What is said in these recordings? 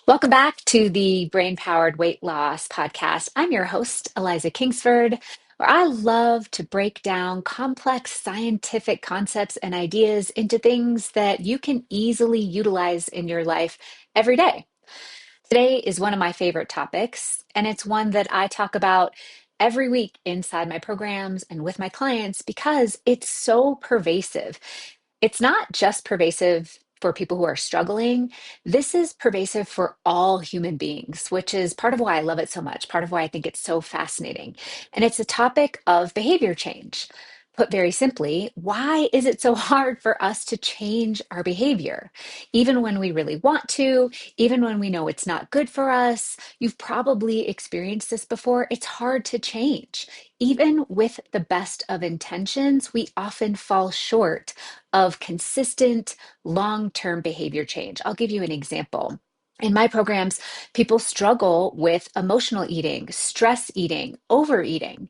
Welcome back to the Brain Powered Weight Loss Podcast. I'm your host, Eliza Kingsford, where I love to break down complex scientific concepts and ideas into things that you can easily utilize in your life every day. Today is one of my favorite topics, and it's one that I talk about every week inside my programs and with my clients because it's so pervasive. It's not just pervasive for people who are struggling. This is pervasive for all human beings, which is part of why I love it so much, part of why I think it's so fascinating. And it's a topic of behavior change. Put very simply, why is it so hard for us to change our behavior? Even when we really want to, even when we know it's not good for us, you've probably experienced this before. It's hard to change. Even with the best of intentions, we often fall short of consistent long-term behavior change. I'll give you an example. In my programs, people struggle with emotional eating, stress eating, overeating.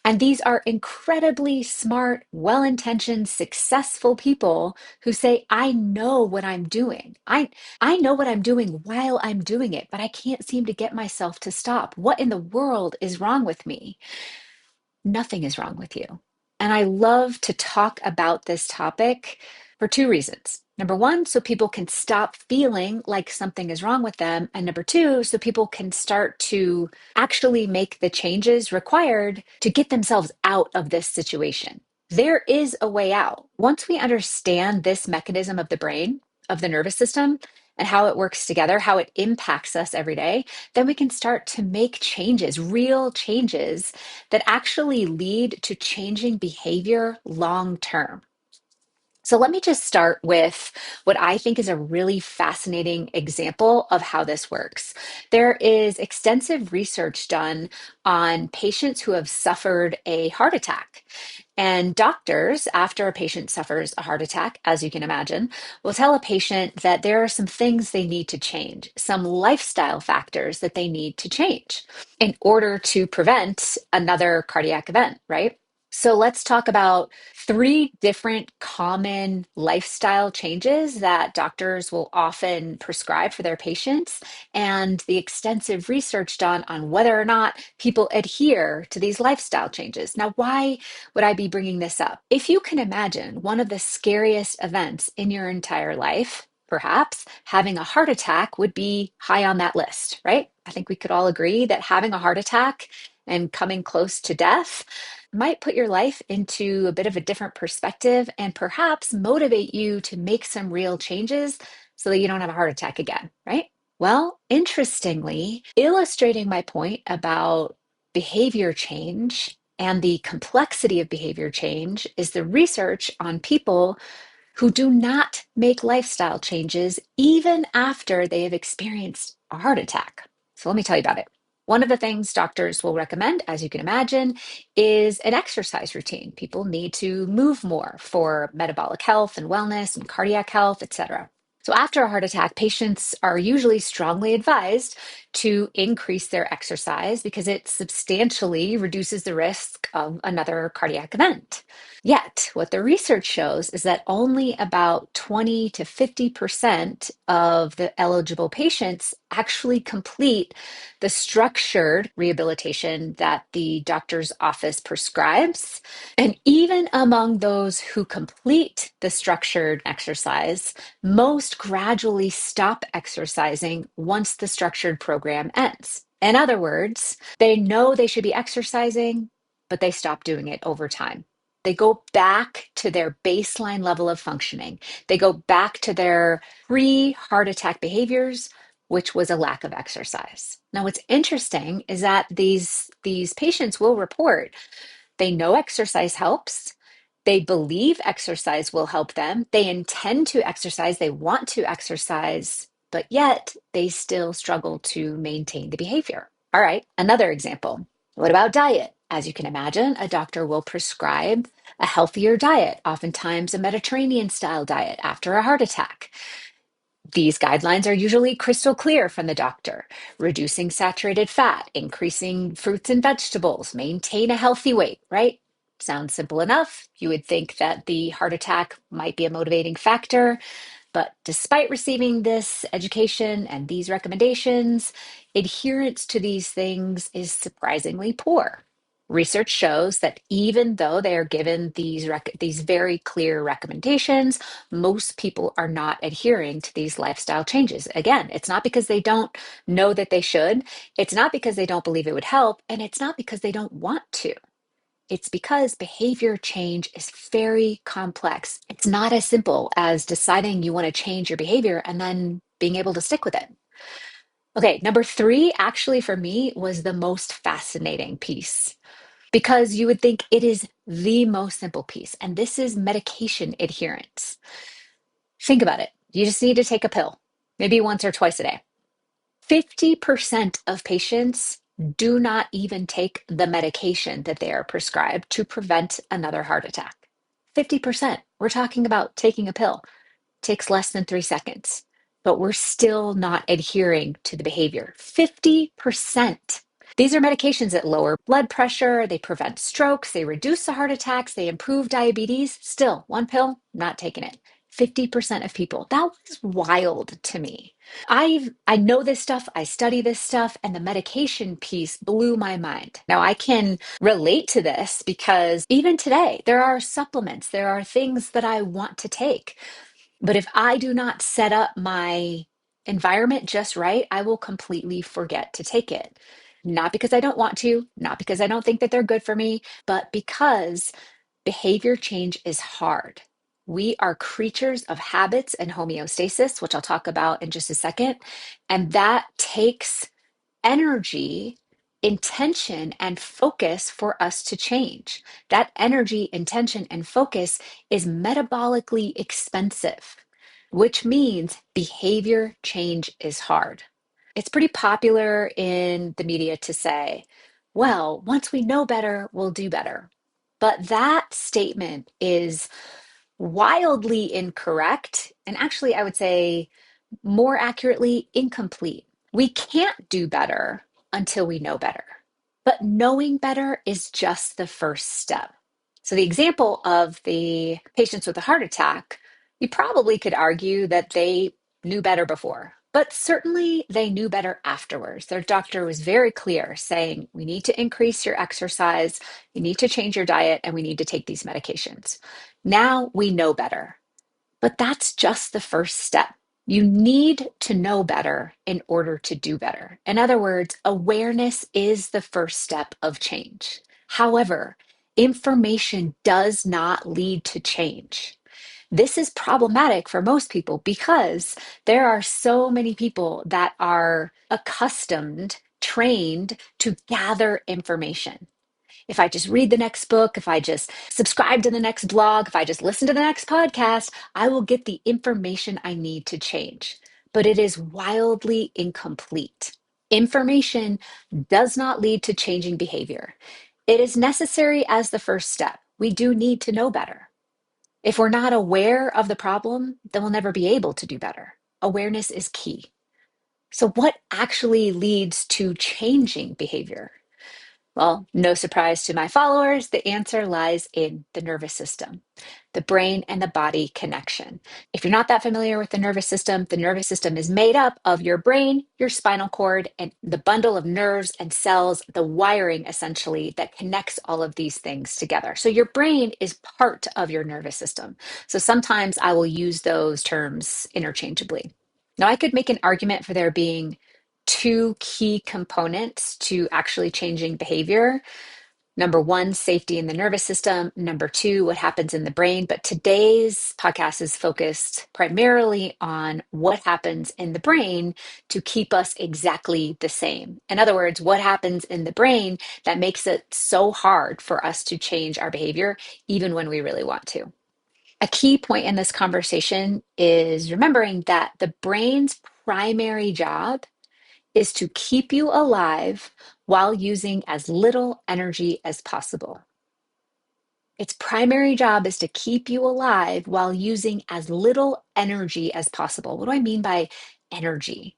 And these are incredibly smart, well-intentioned, successful people who say, I know what I'm doing. I know what I'm doing while I'm doing it, but I can't seem to get myself to stop. What in the world is wrong with me? Nothing is wrong with you. And I love to talk about this topic for two reasons. Number one, so people can stop feeling like something is wrong with them. And number two, so people can start to actually make the changes required to get themselves out of this situation. There is a way out. Once we understand this mechanism of the brain, of the nervous system, and how it works together, how it impacts us every day, then we can start to make changes, real changes that actually lead to changing behavior long term. So let me just start with what I think is a really fascinating example of how this works. There is extensive research done on patients who have suffered a heart attack. And doctors, after a patient suffers a heart attack, as you can imagine, will tell a patient that there are some things they need to change, some lifestyle factors that they need to change in order to prevent another cardiac event, right? So let's talk about three different common lifestyle changes that doctors will often prescribe for their patients and the extensive research done on whether or not people adhere to these lifestyle changes. Now, why would I be bringing this up? If you can imagine one of the scariest events in your entire life, perhaps having a heart attack would be high on that list, right? I think we could all agree that having a heart attack and coming close to death might put your life into a bit of a different perspective and perhaps motivate you to make some real changes so that you don't have a heart attack again, right? Well, interestingly, illustrating my point about behavior change and the complexity of behavior change is the research on people who do not make lifestyle changes even after they have experienced a heart attack. So let me tell you about it. One of the things doctors will recommend, as you can imagine, is an exercise routine. People need to move more for metabolic health and wellness and cardiac health, etc. So after a heart attack, patients are usually strongly advised to increase their exercise because it substantially reduces the risk of another cardiac event. Yet, what the research shows is that only about 20 to 50% of the eligible patients actually complete the structured rehabilitation that the doctor's office prescribes. And even among those who complete the structured exercise, most gradually stop exercising once the structured program ends. In other words, they know they should be exercising, but they stop doing it over time. They go back to their baseline level of functioning. They go back to their pre-heart attack behaviors, which was a lack of exercise. Now, what's interesting is that these patients will report they know exercise helps. They believe exercise will help them. They intend to exercise. They want to exercise, but yet they still struggle to maintain the behavior. All right, another example. What about diet? As you can imagine, a doctor will prescribe a healthier diet, oftentimes a Mediterranean style diet after a heart attack. These guidelines are usually crystal clear from the doctor: reducing saturated fat, increasing fruits and vegetables, maintain a healthy weight, right? Sounds simple enough. You would think that the heart attack might be a motivating factor. But despite receiving this education and these recommendations, adherence to these things is surprisingly poor. Research shows that even though they are given these very clear recommendations, most people are not adhering to these lifestyle changes. Again, it's not because they don't know that they should, it's not because they don't believe it would help, and it's not because they don't want to. It's because behavior change is very complex. It's not as simple as deciding you want to change your behavior and then being able to stick with it. Okay, number three, actually, for me, was the most fascinating piece because you would think it is the most simple piece, and this is medication adherence. Think about it. You just need to take a pill, maybe once or twice a day. 50% of patients do not even take the medication that they are prescribed to prevent another heart attack. 50%. We're talking about taking a pill. Takes less than 3 seconds, but we're still not adhering to the behavior. 50%. These are medications that lower blood pressure, they prevent strokes, they reduce the heart attacks, they improve diabetes. Still, one pill, not taking it. 50% of people. That was wild to me. I know this stuff, I study this stuff, and the medication piece blew my mind. Now I can relate to this because even today there are supplements, there are things that I want to take. But if I do not set up my environment just right, I will completely forget to take it. Not because I don't want to, not because I don't think that they're good for me, but because behavior change is hard. We are creatures of habits and homeostasis, which I'll talk about in just a second. And that takes energy, intention, and focus for us to change. That energy, intention, and focus is metabolically expensive, which means behavior change is hard. It's pretty popular in the media to say, well, once we know better, we'll do better. But that statement is wildly incorrect. And actually, I would say more accurately, incomplete. We can't do better until we know better. But knowing better is just the first step. So, the example of the patients with a heart attack, you probably could argue that they knew better before, but certainly they knew better afterwards. Their doctor was very clear saying, we need to increase your exercise, you need to change your diet, and we need to take these medications. Now we know better. But that's just the first step. You need to know better in order to do better. In other words, awareness is the first step of change. However, information does not lead to change. This is problematic for most people because there are so many people that are accustomed, trained to gather information. If I just read the next book, if I just subscribe to the next blog, if I just listen to the next podcast, I will get the information I need to change. But it is wildly incomplete. Information does not lead to changing behavior. It is necessary as the first step. We do need to know better. If we're not aware of the problem, then we'll never be able to do better. Awareness is key. So, what actually leads to changing behavior? Well, no surprise to my followers, the answer lies in the nervous system, the brain and the body connection. If you're not that familiar with the nervous system is made up of your brain, your spinal cord, and the bundle of nerves and cells, the wiring essentially that connects all of these things together. So your brain is part of your nervous system. So sometimes I will use those terms interchangeably. Now, I could make an argument for there being two key components to actually changing behavior. Number one, safety in the nervous system. Number two, what happens in the brain. But today's podcast is focused primarily on what happens in the brain to keep us exactly the same. In other words, what happens in the brain that makes it so hard for us to change our behavior, even when we really want to. A key point in this conversation is remembering that the brain's primary job is to keep you alive while using as little energy as possible. Its primary job is to keep you alive while using as little energy as possible. What do I mean by energy?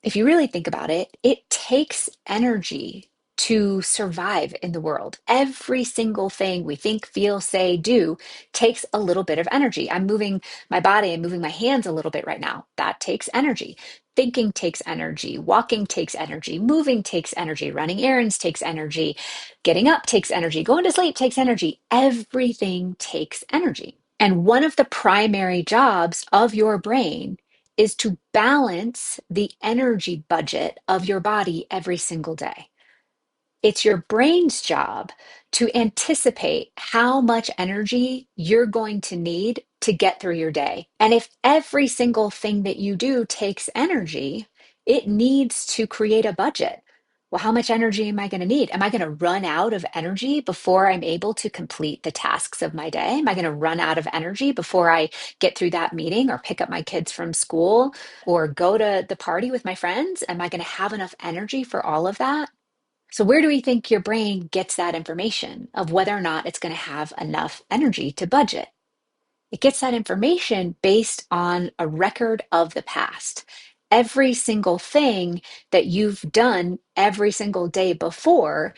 If you really think about it, it takes energy to survive in the world. Every single thing we think, feel, say, do takes a little bit of energy. I'm moving my body, I'm moving my hands a little bit right now. That takes energy. Thinking takes energy. Walking takes energy. Moving takes energy. Running errands takes energy. Getting up takes energy. Going to sleep takes energy. Everything takes energy. And one of the primary jobs of your brain is to balance the energy budget of your body every single day. It's your brain's job to anticipate how much energy you're going to need to get through your day. And if every single thing that you do takes energy, it needs to create a budget. Well, how much energy am I going to need? Am I going to run out of energy before I'm able to complete the tasks of my day? Am I going to run out of energy before I get through that meeting or pick up my kids from school or go to the party with my friends? Am I going to have enough energy for all of that? So, where do we think your brain gets that information of whether or not it's going to have enough energy to budget? It gets that information based on a record of the past. Every single thing that you've done every single day before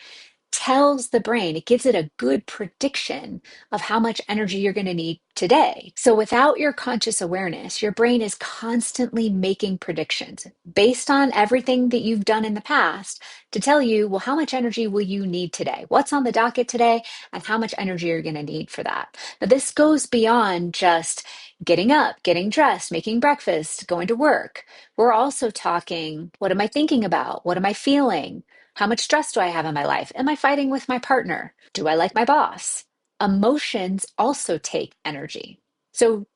tells the brain, it gives it a good prediction of how much energy you're going to need today. So without your conscious awareness, your brain is constantly making predictions based on everything that you've done in the past to tell you, well, how much energy will you need today? What's on the docket today? And how much energy you're going to need for that. But this goes beyond just getting up, getting dressed, making breakfast, going to work. We're also talking, what am I thinking about? What am I feeling? How much stress do I have in my life? Am I fighting with my partner? Do I like my boss? Emotions also take energy. So,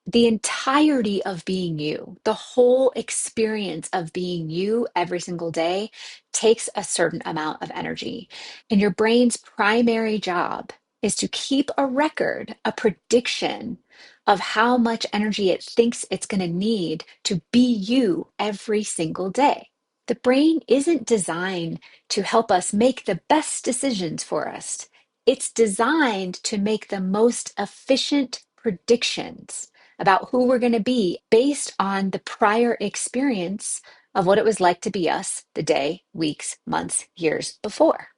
the entirety of being you, the whole experience of being you every single day takes a certain amount of energy. And your brain's primary job is to keep a record, a prediction of how much energy it thinks it's going to need to be you every single day. The brain isn't designed to help us make the best decisions for us. It's designed to make the most efficient predictions about who we're going to be based on the prior experience of what it was like to be us the day, weeks, months, years before.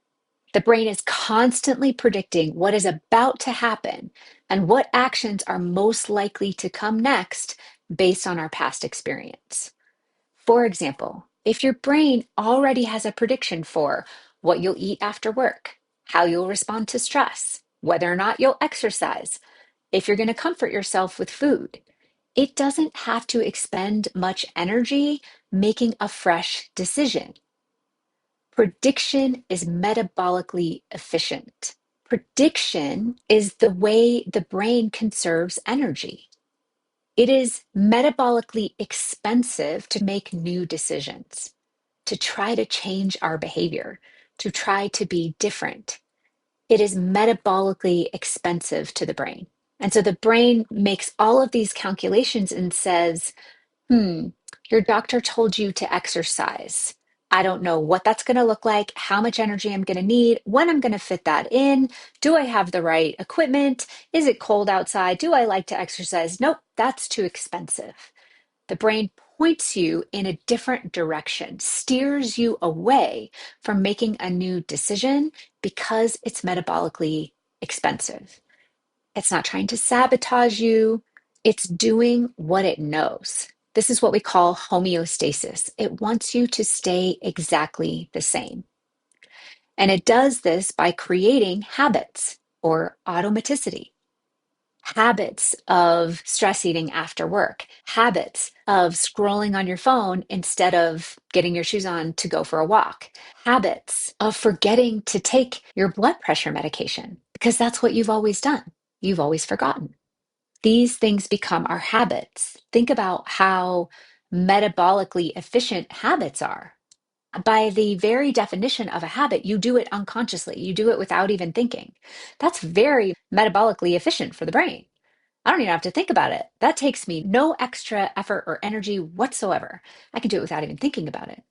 The brain is constantly predicting what is about to happen and what actions are most likely to come next based on our past experience. For example, if your brain already has a prediction for what you'll eat after work, how you'll respond to stress, whether or not you'll exercise, if you're going to comfort yourself with food, it doesn't have to expend much energy making a fresh decision. Prediction is metabolically efficient. Prediction is the way the brain conserves energy. It is metabolically expensive to make new decisions, to try to change our behavior, to try to be different. It is metabolically expensive to the brain. And so the brain makes all of these calculations and says, your doctor told you to exercise. I don't know what that's going to look like, how much energy I'm going to need, when I'm going to fit that in. Do I have the right equipment? Is it cold outside? Do I like to exercise? Nope, that's too expensive. The brain points you in a different direction, steers you away from making a new decision because it's metabolically expensive. It's not trying to sabotage you, it's doing what it knows. This is what we call homeostasis. It wants you to stay exactly the same. And it does this by creating habits or automaticity. Habits of stress eating after work, habits of scrolling on your phone instead of getting your shoes on to go for a walk, habits of forgetting to take your blood pressure medication because that's what you've always done. You've always forgotten. These things become our habits. Think about how metabolically efficient habits are. By the very definition of a habit, you do it unconsciously. You do it without even thinking. That's very metabolically efficient for the brain. I don't even have to think about it. That takes me no extra effort or energy whatsoever. I can do it without even thinking about it.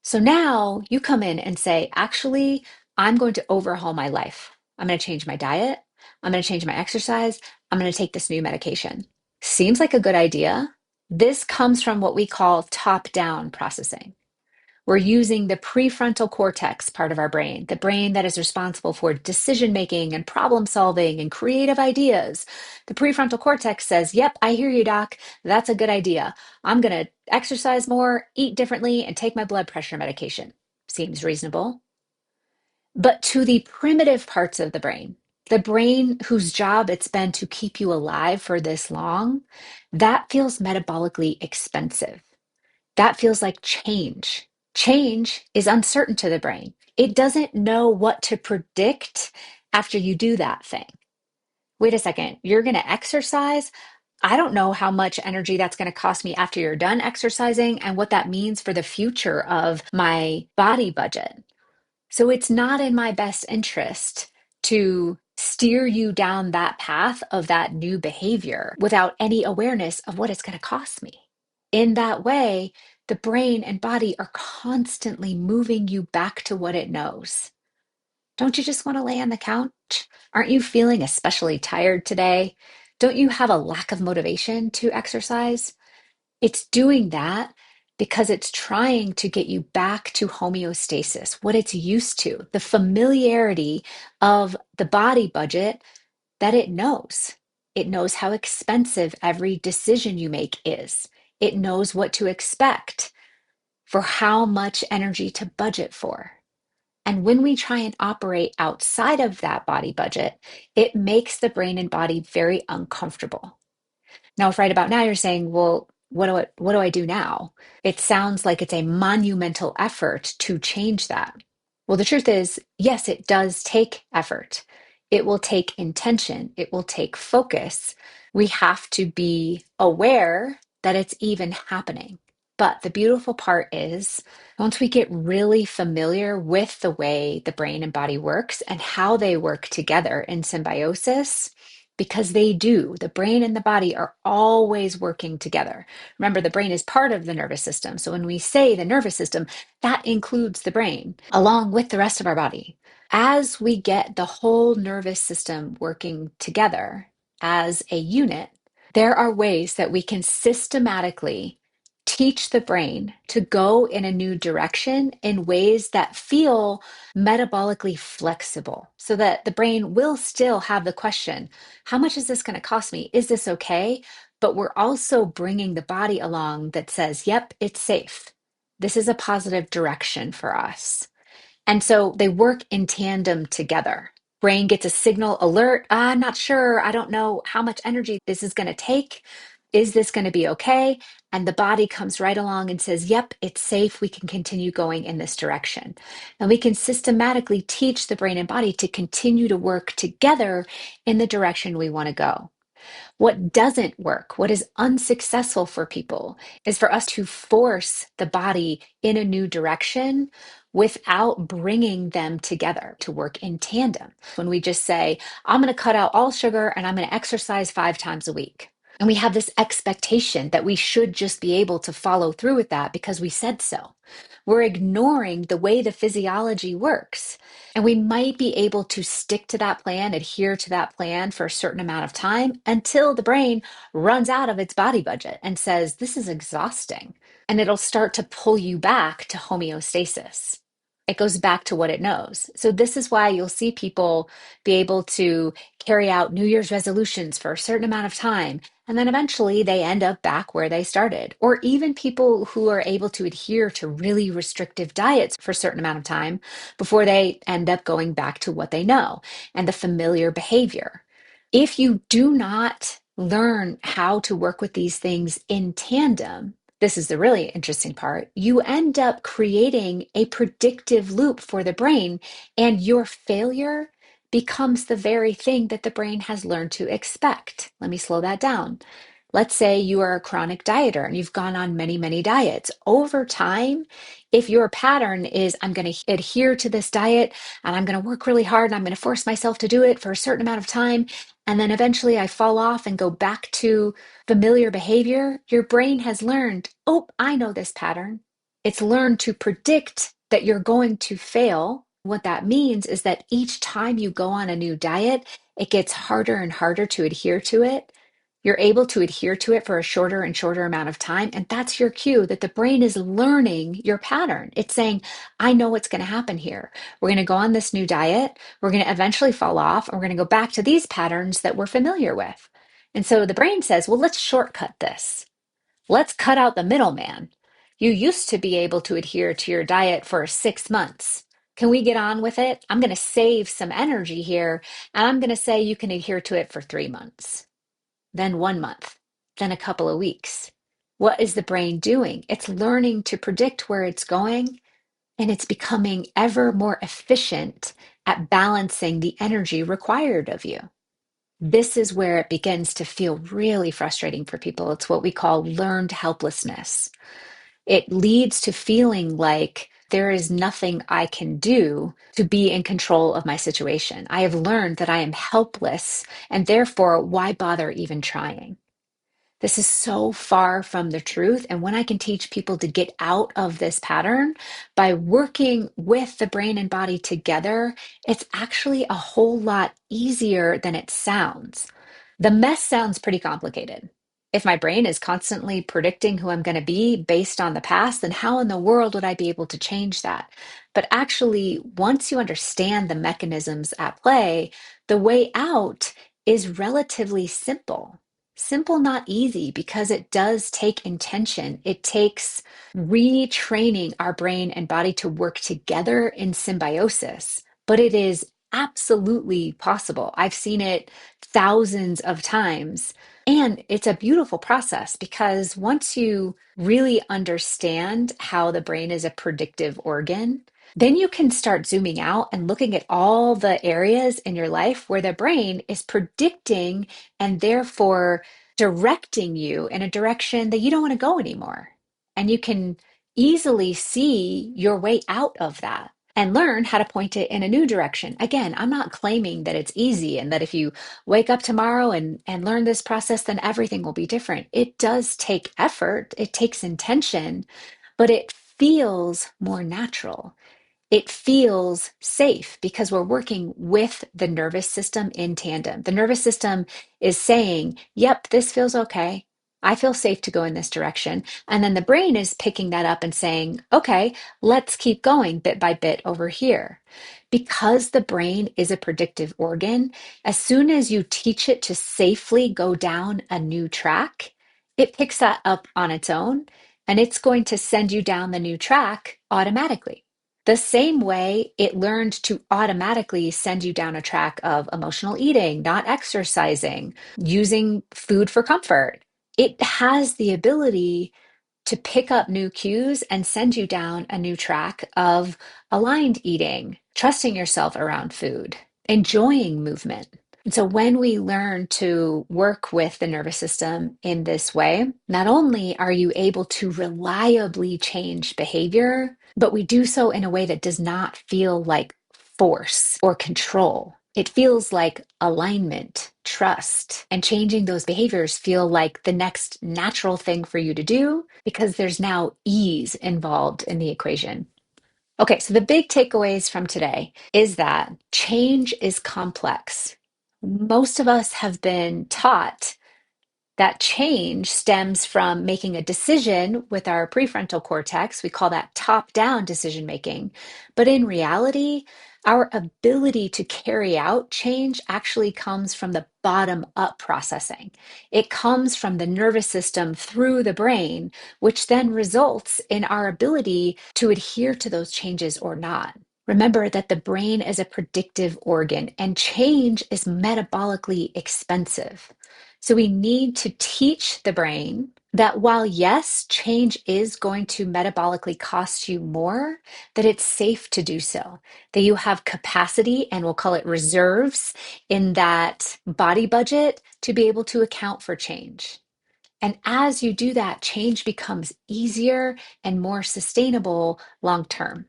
So now you come in and say, actually, I'm going to overhaul my life. I'm going to change my diet. I'm going to change my exercise. I'm going to take this new medication. Seems like a good idea. This comes from what we call top down processing. We're using the prefrontal cortex part of our brain, the brain that is responsible for decision making and problem solving and creative ideas. The prefrontal cortex says, yep, I hear you, doc. That's a good idea. I'm going to exercise more, eat differently, and take my blood pressure medication. Seems reasonable. But to the primitive parts of the brain whose job it's been to keep you alive for this long, that feels metabolically expensive. That feels like change. Change is uncertain to the brain. It doesn't know what to predict after you do that thing. Wait a second, you're going to exercise? I don't know how much energy that's going to cost me after you're done exercising and what that means for the future of my body budget. So it's not in my best interest to steer you down that path of that new behavior without any awareness of what it's going to cost me. In that way, the brain and body are constantly moving you back to what it knows. Don't you just want to lay on the couch? Aren't you feeling especially tired today? Don't you have a lack of motivation to exercise? It's doing that because it's trying to get you back to homeostasis, what it's used to, the familiarity of the body budget that it knows. It knows how expensive every decision you make is. It knows what to expect for how much energy to budget for. And when we try and operate outside of that body budget, it makes the brain and body very uncomfortable. Now, if right about now you're saying, well, what do I do now? It sounds like it's a monumental effort to change that. Well, the truth is, yes, it does take effort. It will take intention. It will take focus. We have to be aware that it's even happening. But the beautiful part is, once we get really familiar with the way the brain and body works and how they work together in symbiosis, because they do, the brain and the body are always working together. Remember, the brain is part of the nervous system. So when we say the nervous system, that includes the brain along with the rest of our body. As we get the whole nervous system working together as a unit, there are ways that we can systematically teach the brain to go in a new direction in ways that feel metabolically flexible so that the brain will still have the question, how much is this going to cost me? Is this okay? But we're also bringing the body along that says, yep, it's safe. This is a positive direction for us. And so they work in tandem together. Brain gets a signal alert. I'm not sure. I don't know how much energy this is going to take. Is this going to be okay? And the body comes right along and says, yep, it's safe. We can continue going in this direction. And we can systematically teach the brain and body to continue to work together in the direction we want to go. What doesn't work, what is unsuccessful for people, is for us to force the body in a new direction without bringing them together to work in tandem. When we just say, I'm going to cut out all sugar and I'm going to exercise 5 times a week. And we have this expectation that we should just be able to follow through with that because we said so. We're ignoring the way the physiology works. And we might be able to stick to that plan, adhere to that plan for a certain amount of time until the brain runs out of its body budget and says, this is exhausting. And it'll start to pull you back to homeostasis. It goes back to what it knows. So, this is why you'll see people be able to carry out New Year's resolutions for a certain amount of time. And then eventually they end up back where they started. Or even people who are able to adhere to really restrictive diets for a certain amount of time before they end up going back to what they know and the familiar behavior. If you do not learn how to work with these things in tandem, this is the really interesting part, you end up creating a predictive loop for the brain, and your failure becomes the very thing that the brain has learned to expect. Let me slow that down. Let's say you are a chronic dieter and you've gone on many, many diets. Over time, if your pattern is, I'm going to adhere to this diet and I'm going to work really hard and I'm going to force myself to do it for a certain amount of time, and then eventually I fall off and go back to familiar behavior, your brain has learned, oh, I know this pattern. It's learned to predict that you're going to fail. What that means is that each time you go on a new diet, it gets harder and harder to adhere to it. You're able to adhere to it for a shorter and shorter amount of time. And that's your cue that the brain is learning your pattern. It's saying, I know what's going to happen here. We're going to go on this new diet. We're going to eventually fall off. And we're going to go back to these patterns that we're familiar with. And so the brain says, well, let's shortcut this. Let's cut out the middleman. You used to be able to adhere to your diet for 6 months. Can we get on with it? I'm going to save some energy here, and I'm going to say you can adhere to it for 3 months, then 1 month, then a couple of weeks. What is the brain doing? It's learning to predict where it's going, and it's becoming ever more efficient at balancing the energy required of you. This is where it begins to feel really frustrating for people. It's what we call learned helplessness. It leads to feeling like there is nothing I can do to be in control of my situation. I have learned that I am helpless, and therefore, why bother even trying? This is so far from the truth. And when I can teach people to get out of this pattern by working with the brain and body together, it's actually a whole lot easier than it sounds. The mess sounds pretty complicated. If my brain is constantly predicting who I'm going to be based on the past, then how in the world would I be able to change that? But actually, once you understand the mechanisms at play, the way out is relatively simple. Simple, not easy, because it does take intention. It takes retraining our brain and body to work together in symbiosis, but it is absolutely possible. I've seen it thousands of times. And it's a beautiful process because once you really understand how the brain is a predictive organ, then you can start zooming out and looking at all the areas in your life where the brain is predicting and therefore directing you in a direction that you don't want to go anymore. And you can easily see your way out of that and learn how to point it in a new direction. Again, I'm not claiming that it's easy and that if you wake up tomorrow and learn this process, then everything will be different. It does take effort, it takes intention, but it feels more natural. It feels safe because we're working with the nervous system in tandem. The nervous system is saying, yep, this feels okay. I feel safe to go in this direction. And then the brain is picking that up and saying, okay, let's keep going bit by bit over here. Because the brain is a predictive organ, as soon as you teach it to safely go down a new track, it picks that up on its own and it's going to send you down the new track automatically. The same way it learned to automatically send you down a track of emotional eating, not exercising, using food for comfort. It has the ability to pick up new cues and send you down a new track of aligned eating, trusting yourself around food, enjoying movement. And so when we learn to work with the nervous system in this way, not only are you able to reliably change behavior, but we do so in a way that does not feel like force or control. It feels like alignment, trust, and changing those behaviors feel like the next natural thing for you to do because there's now ease involved in the equation. Okay, so the big takeaways from today is that change is complex. Most of us have been taught that change stems from making a decision with our prefrontal cortex. We call that top-down decision making. But in reality, our ability to carry out change actually comes from the bottom-up processing. It comes from the nervous system through the brain, which then results in our ability to adhere to those changes or not. Remember that the brain is a predictive organ and change is metabolically expensive. So we need to teach the brain that while, yes, change is going to metabolically cost you more, that it's safe to do so, that you have capacity, and we'll call it reserves, in that body budget to be able to account for change. And as you do that, change becomes easier and more sustainable long term.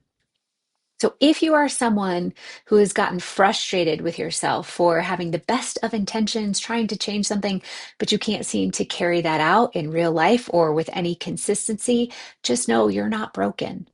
So if you are someone who has gotten frustrated with yourself for having the best of intentions, trying to change something, but you can't seem to carry that out in real life or with any consistency, just know you're not broken.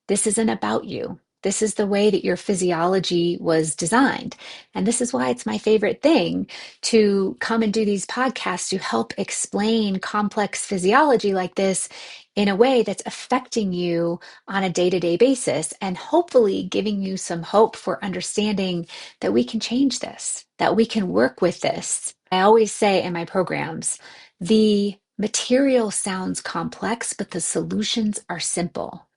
This isn't about you. This is the way that your physiology was designed. And this is why it's my favorite thing to come and do these podcasts to help explain complex physiology like this in a way that's affecting you on a day-to-day basis and hopefully giving you some hope for understanding that we can change this, that we can work with this. I always say in my programs, the material sounds complex, but the solutions are simple.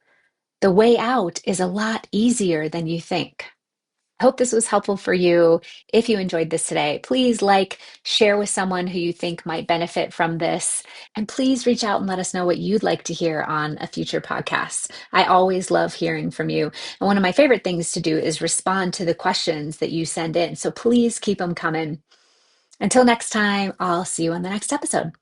The way out is a lot easier than you think. I hope this was helpful for you. If you enjoyed this today, please share with someone who you think might benefit from this. And please reach out and let us know what you'd like to hear on a future podcast. I always love hearing from you. And one of my favorite things to do is respond to the questions that you send in. So please keep them coming. Until next time, I'll see you on the next episode.